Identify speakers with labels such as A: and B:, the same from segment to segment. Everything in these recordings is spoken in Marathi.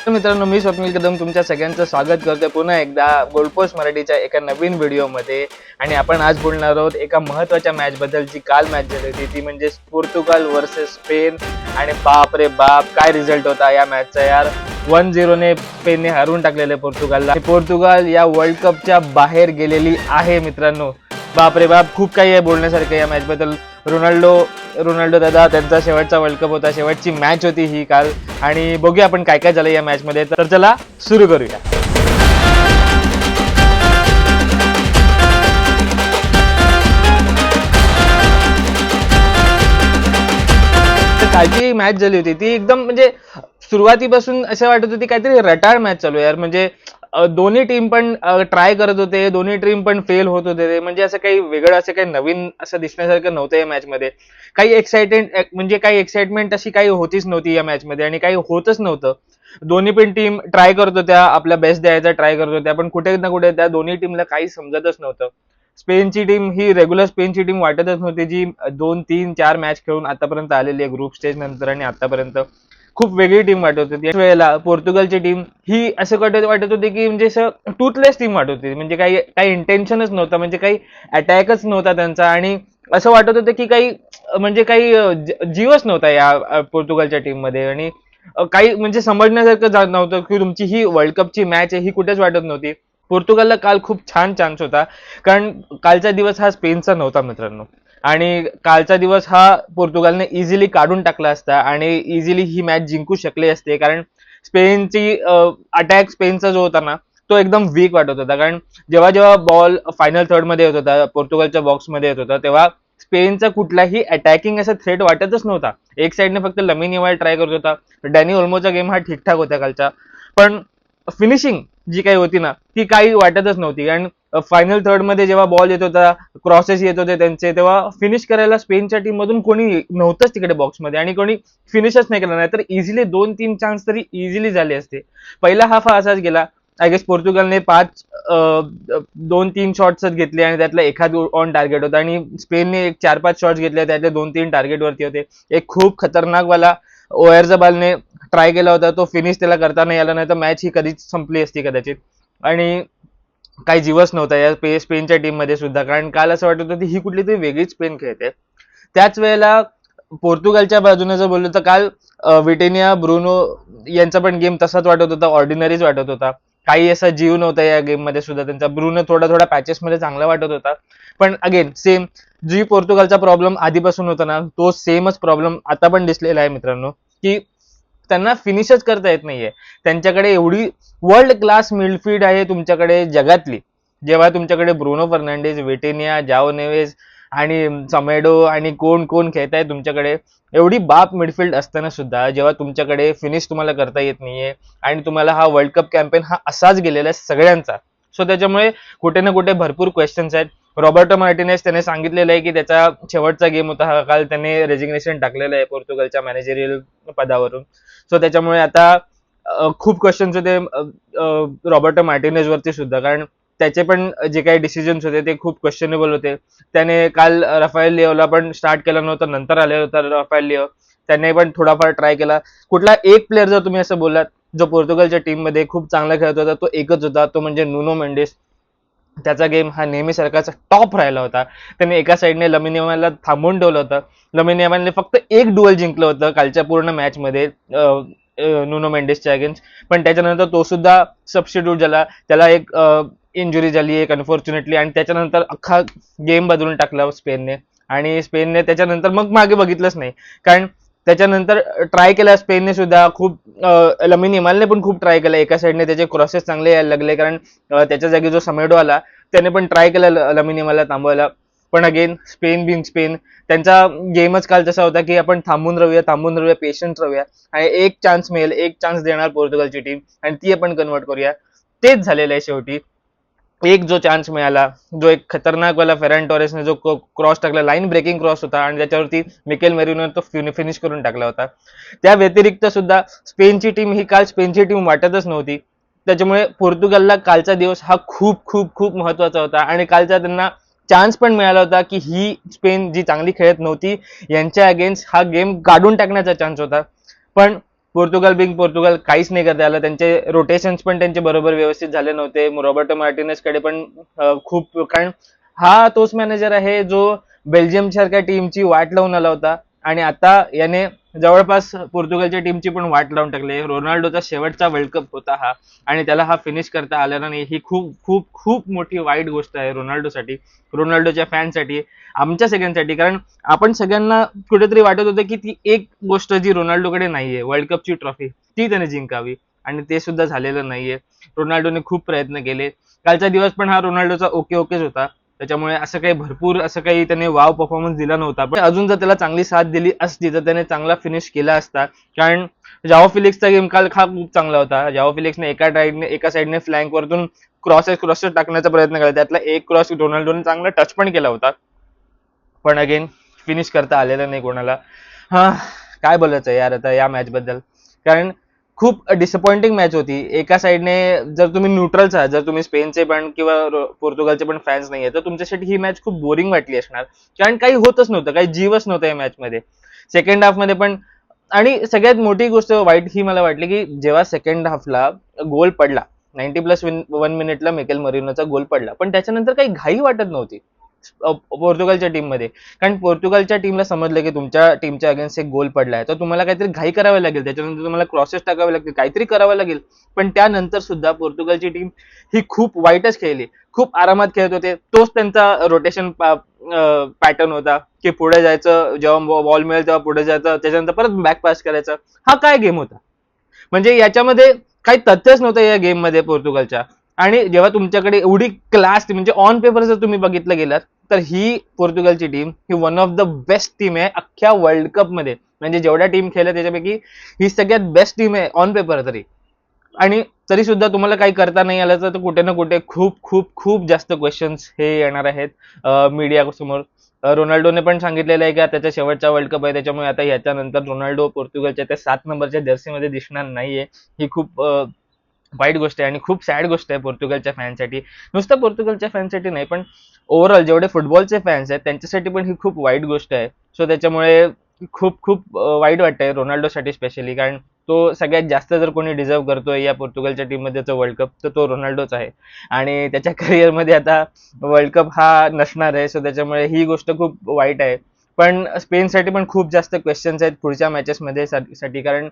A: तर मित्रांनो, मी स्वप्नील कदम तुमच्या सगळ्यांचं स्वागत करतोय पुन्हा एकदा गोल्डपोस्ट मराठीच्या एका नवीन व्हिडिओमध्ये. आणि आपण आज बोलणार आहोत एका महत्त्वाच्या मॅचबद्दल जी काल मॅच झाली होती, ती म्हणजे पोर्तुगाल वर्सेस स्पेन. आणि बाप रे बाप, काय रिझल्ट होता या मॅचचा यार. 1-0 ने स्पेनने हरवून टाकलेलं पोर्तुगालला. पोर्तुगाल या वर्ल्ड कपच्या बाहेर गेलेली आहे मित्रांनो. बाप रे बाप, खूप काही आहे बोलण्यासारखं या मॅचबद्दल. रोनाल्डो दादा, त्यांचा शेवटचा वर्ल्ड कप होता, शेवटची मॅच होती ही काल. आणि बघूया आपण काय काय झालं या मॅच मध्ये. तर चला सुरू करूया. कालची मॅच झाली होती ती एकदम म्हणजे सुरुवातीपासून असं वाटत होती काहीतरी रटाळ मॅच चालू आहे यार. म्हणजे दोन्ही टीम पण ट्राय करत होते, दोन्ही टीम पण फेल होत होते. म्हणजे असं काही वेगळं, असं काही नवीन असं दिसण्यासारखं नव्हतं या मॅच मध्ये. काही एक्साइटमेंट अशी काही होतीच नव्हती या मॅच मध्ये, आणि काही होतच नव्हतं. दोन्ही पण टीम ट्राय करत होत्या, आपला बेस्ट द्यायचा ट्राय करत होत्या, पण कुठे ना कुठे त्या दोन्ही टीमला काही समजतच नव्हतं. स्पेनची टीम ही रेग्युलर स्पेनची टीम वाटतच नव्हती, जी 2-3-4 मॅच खेळून आतापर्यंत आलेली आहे ग्रुप स्टेज नंतर. आणि आतापर्यंत खूप वेगळी टीम वाटत होती. या वेळेला पोर्तुगालची टीम ही असं वाटत होती की म्हणजे असं टूथलेस टीम वाटत होती. म्हणजे काही काही इंटेन्शनच नव्हतं, म्हणजे काही अटॅकच नव्हता त्यांचा. आणि असं वाटत होतं की काही म्हणजे काही जीवच नव्हता या पोर्तुगालच्या टीम मध्ये. आणि काही म्हणजे समजण्यासारखं नव्हतं की तुमची ही वर्ल्ड कपची मॅच आहे ही कुठेच वाटत नव्हती. पोर्तुगालला काल खूप छान चान्स होता, कारण कालचा दिवस हा स्पेनचा नव्हता मित्रांनो. आणि कालचा दिवस हा पोर्तुगालने इझिली काढून टाकला असता आणि इझिली ही मॅच जिंकू शकले असते. कारण स्पेनची अटॅक स्पेनचा जो होता ना, तो एकदम वीक वाटत होता. कारण जेव्हा जेव्हा बॉल फायनल थर्ड मध्ये येत होता, पोर्तुगालच्या बॉक्समध्ये येत होता, तेव्हा स्पेनचा कुठलाही अटॅकिंग असा थ्रेट वाटतच नव्हता. एक साइडने फक्त लमिन यमाल ट्राय करत होता. डॅनी ओल्मोचा गेम हा ठीकठाक होता कालचा, पण फिनिशिंग जी काही होती ना, ती काही वाटतच नव्हती. आणि फायनल थर्ड मध्ये जेव्हा बॉल येत होता, क्रॉसेस येत होते त्यांचे, तेव्हा फिनिश करायला स्पेनच्या टीम मधून कोणी नव्हतंच तिकडे बॉक्समध्ये, आणि कोणी फिनिशच नाही केला. नाही तर इझिली 2-3 चान्स तरी इझिली झाले असते. पहिला हाफ हा असाच गेला. आय गेस पोर्तुगालने 2-3 शॉट्स घेतले आणि त्यातला एखाद ऑन टार्गेट होता. आणि स्पेनने एक 4-5 शॉट्स घेतले, त्यातले 2-3 टार्गेट वरती होते. एक खूप खतरनाक वाला ओयारझबालने ट्राय केला होता, तो फिनिश त्याला करता नाही आला, नाही तर मॅच ही कधीच संपली असती कदाचित. आणि काही जीवच नव्हता या स्पेनच्या टीम मध्ये सुद्धा, कारण काल असं वाटत होतं ही कुठली तरी वेगळीच स्पेन खेळते. त्याच वेळेला पोर्तुगालच्या बाजूने जर बोललो तर काल विटेनिया ब्रुनो यांचा पण गेम तसाच वाटत होता, ऑर्डिनरीच वाटत होता. काही असा जीव नव्हता या गेम मध्ये सुद्धा त्यांचा. ब्रुनो थोडा थोडा पॅचेस मध्ये चांगला वाटत होता, पण अगेन सेम जी पोर्तुगालचा प्रॉब्लेम आधीपासून होता ना, तो सेमच प्रॉब्लेम आता पण दिसलेला आहे मित्रांनो. की त्यांना फिनिशच करता येत नाहीये. त्यांच्याकडे एवढी वर्ल्ड क्लास मिडफील्ड आहे तुमच्याकडे जगातली. जेव्हा तुमच्याकडे ब्रुनो फर्नांडिस, विटेनिया, जाओ नेवेस आणि समेडो आणि कोण कोण खेळताय तुमच्याकडे, एवढी बाप मिडफील्ड असताना सुद्धा जेव्हा तुमच्याकडे फिनिश तुम्हाला करता येत नाहीये, आणि तुम्हाला हा वर्ल्ड कप कॅम्पेन हा असाच गेलेला आहे सगळ्यांचा. सो त्याच्यामुळे कुठे ना कुठे भरपूर क्वेश्चन्स आहेत. रॉबर्टो मार्टिनेस त्याने सांगितलेलं आहे की त्याचा शेवटचा गेम होता हा काल, त्याने रेजिग्नेशन टाकलेलं आहे पोर्तुगालच्या मॅनेजरियल पदावरून. सो त्याच्यामुळे आता खूप क्वेश्चन्स होते रॉबर्टो मार्टिनेज वरती सुद्धा, कारण त्याचे पण जे काही डिसिजन्स होते ते खूप क्वेश्चनेबल होते. त्याने काल रफाएल लिओला पण स्टार्ट केलं नव्हतं, नंतर आलेला होता रफाएल लिओ. त्याने पण थोडाफार ट्राय केला. कुठला एक प्लेअर जर तुम्ही असं बोललात जो पोर्तुगालच्या टीम मध्ये खूप चांगला खेळत होता, तो एकच होता, तो म्हणजे नुनो मेंडिस. त्याचा गेम हा नेहमीसारखाच टॉप राहिला होता. त्याने एका साईडने लमिन यमालला थांबवून ठेवलं होतं. लमिन यमालने फक्त एक डुएल जिंकलं होतं कालच्या पूर्ण मॅच मध्ये नुनो मेंडिसच्या अगेन्स्ट. पण त्याच्यानंतर तो सुद्धा सबस्टिट्यूट झाला. त्याला एक इंजुरी झाली एक अनफॉर्च्युनेटली, आणि त्याच्यानंतर अख्खा गेम बदलून टाकला स्पेनने. आणि स्पेनने त्याच्यानंतर मग मागे बघितलंच नाही, कारण त्याच्यानंतर ट्राय केला स्पेनने सुद्धा खूप. लमिन यमालने पण खूप ट्राय केला. एका साईडने त्याचे क्रॉसेस चांगले यायला लागले, कारण त्याच्या जागी जो समेडो आला त्याने पण ट्राय केला लमिन यमालला थांबवायला. पण अगेन स्पेन बिन स्पेन, त्यांचा गेमच काल तसा होता की आपण थांबून राहूया, पेशंट राहूया, आणि एक चान्स मिळेल, एक चान्स देणार पोर्तुगालची टीम, आणि ती आपण कन्वर्ट करूया. तेच झालेलं आहे शेवटी. एक जो चान्स मिळाला, जो एक खतरनाक वाला फेरन टॉरेसने जो क्रॉस टाकला, लाईन ब्रेकिंग क्रॉस होता, आणि त्याच्यावरती मिकेल मेरिनो तो फिनिश करून टाकला होता. त्या व्यतिरिक्त सुद्धा स्पेनची टीम ही काल स्पेनची टीम वाटतच नव्हती. त्याच्यामुळे पोर्तुगालला कालचा दिवस हा खूप खूप खूप महत्वाचा होता. आणि कालचा त्यांना चान्स पण मिळाला होता की ही स्पेन जी चांगली खेळत नव्हती यांच्या अगेन्स्ट हा गेम काढून टाकण्याचा चान्स होता. पण पोर्तुगाल काहीच नाही करता आलं. त्यांचे रोटेशन्स पण त्यांचे बरोबर व्यवस्थित झाले नव्हते. रॉबर्टो मार्टिनेस कडे पण खूप, कारण हा तोच मॅनेजर आहे जो बेल्जियम सारख्या टीमची वाट लावून आला होता आणि आता याने जवळपास पोर्तुगालच्या टीमची पण वाट लावून टाकली. रोनाल्डोचा शेवटचा वर्ल्ड कप होता हा आणि त्याला हा फिनिश करता आला नाही. ही खूप खूप खूप मोठी वाईट गोष्ट आहे रोनाल्डोसाठी, रोनाल्डोच्या फॅनसाठी, आमच्या सगळ्यांसाठी. कारण आपण सगळ्यांना कुठेतरी वाटत होतं की ती एक गोष्ट जी रोनाल्डोकडे नाहीये, वर्ल्ड कपची ट्रॉफी, ती त्याने जिंकावी आणि ते सुद्धा झालेलं नाहीये. रोनाल्डोने खूप प्रयत्न केले. कालचा दिवस पण हा रोनाल्डोचा ओके ओकेच होता. त्याच्यामुळे असं काही भरपूर असं काही त्याने वाव परफॉर्मन्स दिला नव्हता. पण अजून जर त्याला चांगली साथ दिली असती तर त्याने चांगला फिनिश केला असता. कारण जाओ फिलिक्सचा गेम काल हा खूप चांगला होता. जाओ फिलिक्सने एका साईडने फ्लँक वरतून क्रॉस टाकण्याचा प्रयत्न केला. त्यातला एक क्रॉस रोनाल्डोने चांगला टच पण केला होता. पण अगेन फिनिश करता आलेलं नाही कोणाला. हा, काय बोलायचं यार आता या मॅच बद्दल. कारण खूप डिसअपॉइंटिंग मॅच होती. एका साईडने जर तुम्ही न्यूट्रल्स आहात, जर तुम्ही स्पेनचे पण किंवा पोर्तुगालचे पण फॅन्स नाही तर तुमच्यासाठी ही मॅच खूप बोरिंग वाटली असणार. कारण काही होतच नव्हतं, काही जीवच नव्हता या मॅच मध्ये. सेकंड हाफ मध्ये पण. आणि सगळ्यात मोठी गोष्ट वाईट ही मला वाटली की जेव्हा सेकंड हाफला गोल पडला, 90+1 मिनिटला मिकेल मरिनोचा गोल पडला, पण त्याच्यानंतर काही घाई वाटत नव्हती पोर्तुगालच्या टीम मध्ये. कारण पोर्तुगालच्या टीमला समजलं की तुमच्या टीमच्या अगेन्स्ट एक गोल पडलाय तर तुम्हाला काहीतरी घाई करावी लागेल, त्याच्यानंतर तुम्हाला क्रॉसेस टाकावे लागतील, काहीतरी करावं लागेल. पण त्यानंतर सुद्धा पोर्तुगालची टीम ही खूप वाईटच खेळली, खूप आरामात खेळत होते. तोच त्यांचा रोटेशन पॅटर्न होता की पुढे जायचं, जेव्हा बॉल मिळेल तेव्हा पुढे जायचं, त्याच्यानंतर परत बॅक पास करायचा. हा काय गेम होता? म्हणजे याच्यामध्ये काही तथ्यच नव्हतं या गेम मध्ये पोर्तुगालच्या. आणि जेव्हा तुमच्याकडे एवढी क्लास, म्हणजे ऑन पेपर जर तुम्ही बघितलं गेलात तर ही पोर्तुगालची टीम ही one of the best team आहे अख्ख्या वर्ल्ड कप मध्ये. म्हणजे जेवढ्या टीम खेळल्या त्याच्यापैकी ही सगळ्यात बेस्ट टीम आहे ऑन पेपर तरी. आणि तरी सुद्धा तुम्हाला काही करता नाही आलं तर कुठे ना कुठे खूप खूप खूप जास्त क्वेश्चन्स हे येणार आहेत मीडिया समोर. रोनाल्डोने पण सांगितलेलं आहे की त्याचा शेवटचा वर्ल्ड कप आहे, त्याच्यामुळे आता याच्यानंतर रोनाल्डो पोर्तुगालच्या त्या 7 नंबरच्या जर्सीमध्ये दिसणार नाहीये. ही खूप वाईट गोष्ट आहे आणि खूप सॅड गोष्ट आहे पोर्तुगालच्या फॅनसाठी. नुसतं पोर्तुगालच्या फॅनसाठी नाही, पण ओव्हरऑल जेवढे फुटबॉलचे फॅन्स आहेत त्यांच्यासाठी पण ही खूप वाईट गोष्ट आहे. सो त्याच्यामुळे खूप खूप वाईट वाटतंय रोनाल्डोसाठी स्पेशली. कारण तो सगळ्यात जास्त जर कोणी डिझर्व करतोय या पोर्तुगालच्या टीम मध्ये वर्ल्ड कप तर तो रोनाल्डोच आहे. आणि त्याच्या करिअरमध्ये आता वर्ल्ड कप हा नसणार आहे. सो त्याच्यामुळे ही गोष्ट खूप वाईट आहे. पण स्पेनसाठी पण खूप जास्त क्वेश्चन्स आहेत पुढच्या मॅचेसमध्ये साठी. कारण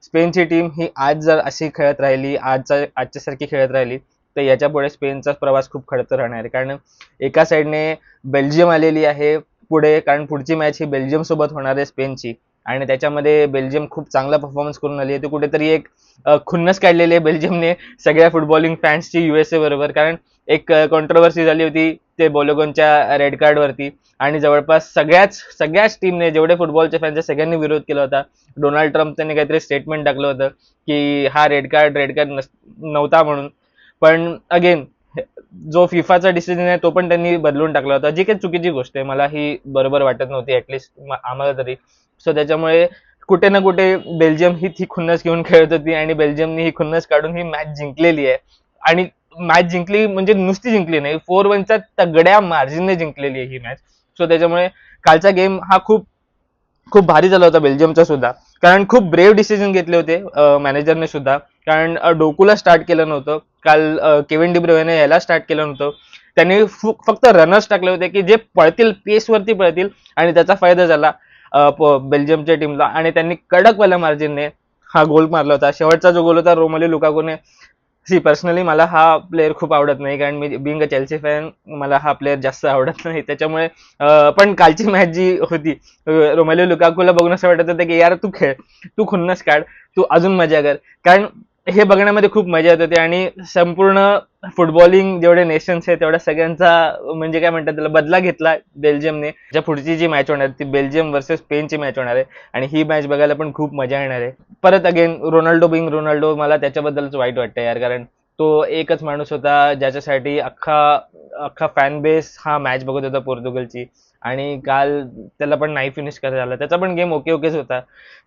A: स्पेनची टीम ही आज जर अशी खेळत राहिली, आजच्यासारखी खेळत राहिली तर याच्या पुढे स्पेनचा प्रवास खूप खडतर राहणार आहे. कारण एका साईडने बेल्जियम आलेली आहे पुढे, कारण पुढची मॅच ही बेल्जियम सोबत होणार आहे स्पेनची. आणि त्याच्यामध्ये बेल्जियम खूप चांगला परफॉर्मन्स करून आली आहे. ती कुठेतरी एक खुन्नस काढलेली आहे बेल्जियमने सगळ्या फुटबॉलिंग फॅन्सची युएसए बरोबर. कारण एक कॉन्ट्रोवर्सी झाली होती ते बोलोगनच्या रेड कार्ड वरती आणि जवळपास सगळ्याच टीमने, जेवढे फुटबॉलचे फॅन्स सगळ्यांनी विरोध केला होता. डोनाल्ड ट्रम्प त्यांनी काहीतरी स्टेटमेंट टाकलं होतं की हा रेड कार्ड नव्हता म्हणून. पण अगेन जो फिफाचा डिसिजन आहे तो पण त्यांनी बदलून टाकला होता, जी काही चुकीची गोष्ट आहे. मला ही बरोबर वाटत नव्हती, ऍटलिस्ट आम्हाला तरी. सो त्याच्यामुळे कुठे ना कुठे बेल्जियम ही खुन्नस घेऊन खेळत होती आणि बेल्जियमने ही खुन्नस काढून ही मॅच जिंकलेली आहे. आणि मॅच जिंकली म्हणजे नुसती जिंकली नाही, 4-1च्या तगड्या मार्जिनने जिंकलेली आहे ही मॅच. सो त्याच्यामुळे कालचा गेम हा खूप खूप भारी झाला होता बेल्जियमचा सुद्धा. कारण खूप ब्रेव्ह डिसिजन घेतले होते मॅनेजरने सुद्धा. कारण डोकूला स्टार्ट केलं नव्हतं काल, केविन डिब्रुयने याला स्टार्ट केलं नव्हतं. त्यांनी फक्त रनर्स टाकले होते की जे पळतील, पेसवरती पळतील, आणि त्याचा फायदा झाला बेल्जियमच्या टीमला. आणि त्यांनी कडकवाल्या मार्जिनने हा गोल मारला होता. शेवटचा जो गोल होता रोमेलू लुकाकूने. पर्सनली मला हा प्लेअर खूप आवडत नाही, कारण मी बिंग अ चेल्सी फॅन, मला हा प्लेअर जास्त आवडत नाही. त्याच्यामुळे पण कालची मॅच जी होती, रोमेलू लुकाकूला बघून असं वाटत होतं की यार तू खेळ, तू खुन्नस काढ, तू अजून मजा कर. कारण हे बघण्यामध्ये खूप मजा येत होती. आणि संपूर्ण फुटबॉलिंग जेवढे नेशन्स आहेत तेवढ्या सगळ्यांचा, म्हणजे काय म्हणतात त्याला, बदला घेतला बेल्जियमने. ज्या पुढची जी मॅच होणार ती बेल्जियम वर्सेस स्पेनची मॅच होणार आहे आणि ही मॅच बघायला पण खूप मजा येणार आहे. परत अगेन रोनाल्डो बिंग रोनाल्डो, मला त्याच्याबद्दलच वाईट वाटतं यार. कारण तो एकच माणूस होता ज्याच्यासाठी अख्खा अख्खा फॅन बेस हा मॅच बघत होता पोर्तुगलची. आणि काल त्याला पण नाही फिनिश करता आला. त्याचा पण गेम ओके ओकेच होता.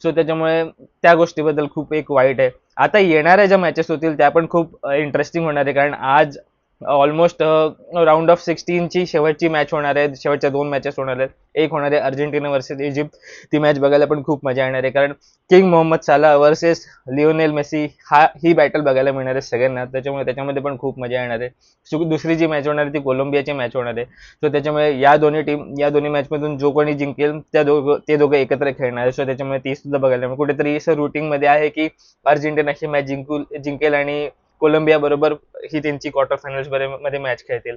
A: सो त्याच्यामुळे त्या गोष्टीबद्दल खूप एक वाईट आहे. आता येणाऱ्या ज्या मॅचेस होतील त्या पण खूप इंटरेस्टिंग होणार आहे. कारण आज ऑलमोस्ट राऊंड ऑफ 16ची शेवटची मॅच होणार आहे, शेवटच्या 2 मॅचेस होणार आहेत. एक होणार आहे अर्जेंटिना वर्सेस इजिप्त, ती मॅच बघायला पण खूप मजा येणार आहे, कारण किंग मोहम्मद साला वर्सेस लिओनेल मेसी ही बॅटल बघायला मिळणार आहे सगळ्यांना, त्याच्यामुळे त्याच्यामध्ये पण खूप मजा येणार आहे. दुसरी जी मॅच होणार आहे ती कोलंबियाची मॅच होणार आहे. सो त्याच्यामुळे या दोन्ही मॅचमधून जो कोणी जिंकेल ते दोघं एकत्र खेळणार आहे. सो त्याच्यामुळे ती सुद्धा बघायला मिळेल. कुठेतरी असं रुटीनमध्ये आहे की अर्जेंटिना ही मॅच जिंकेल आणि कोलंबिया बरोबर ही त्यांची क्वार्टर फायनल्स मध्ये मॅच खेळतील.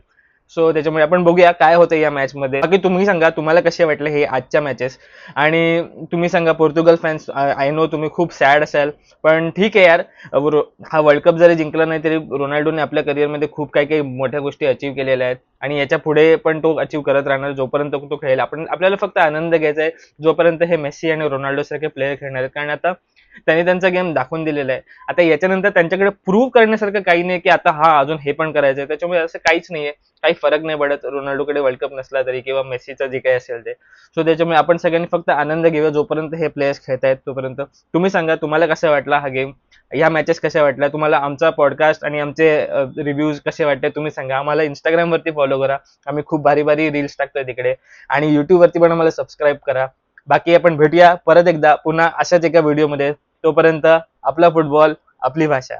A: सो त्याच्यामुळे आपण बघूया काय होतं या मॅच मध्ये. बाकी तुम्ही सांगा तुम्हाला कसे वाटले हे आजच्या मॅचेस, आणि तुम्ही सांगा पोर्तुगल फॅन्स, आय नो तुम्ही खूप सॅड असाल, पण ठीक आहे यार, हा वर्ल्ड कप जरी जिंकला नाही तरी रोनाल्डोने आपल्या करिअरमध्ये खूप काही काही मोठ्या गोष्टी अचीव्ह केलेल्या आहेत आणि याच्या पुढे पण तो अचीव्ह करत राहणार जोपर्यंत तो खेळेल. आपल्याला फक्त आनंद घ्यायचा आहे जोपर्यंत हे मेसी आणि रोनाल्डो सारखे प्लेयर खेळणार आहेत, कारण आता त्यांनी त्यांचा गेम दाखवून दिलेला आहे. आता याच्यानंतर त्यांच्याकडे प्रूव्ह करण्यासारखं काही नाही की आता हा अजून हे पण करायचंय, त्याच्यामुळे असं काहीच नाहीये, काही फरक नाही पडत रोनाल्डोकडे वर्ल्ड कप नसला तरी किंवा मेसीचं जे काही असेल ते. सो त्याच्यामुळे आपण सगळ्यांनी फक्त आनंद घेऊया जोपर्यंत हे प्लेयर्स खेळतायत तोपर्यंत. तुम्ही सांगा तुम्हाला कसा वाटला हा गेम, या मॅचेस कशा वाटल्या तुम्हाला, आमचा पॉडकास्ट आणि आमचे रिव्ह्यूज कसे वाटते तुम्ही सांगा. आम्हाला इंस्टाग्राम वरती फॉलो करा, आम्ही खूप भारी भारी रील्स टाकतोय तिकडे, आणि युट्यूब वरती पण आम्हाला सबस्क्राईब करा. बाकी आपण भेटूया परत एकदा पुन्हा अशाच एका व्हिडिओमध्ये. तोपर्यंत आपला फुटबॉल आपली भाषा.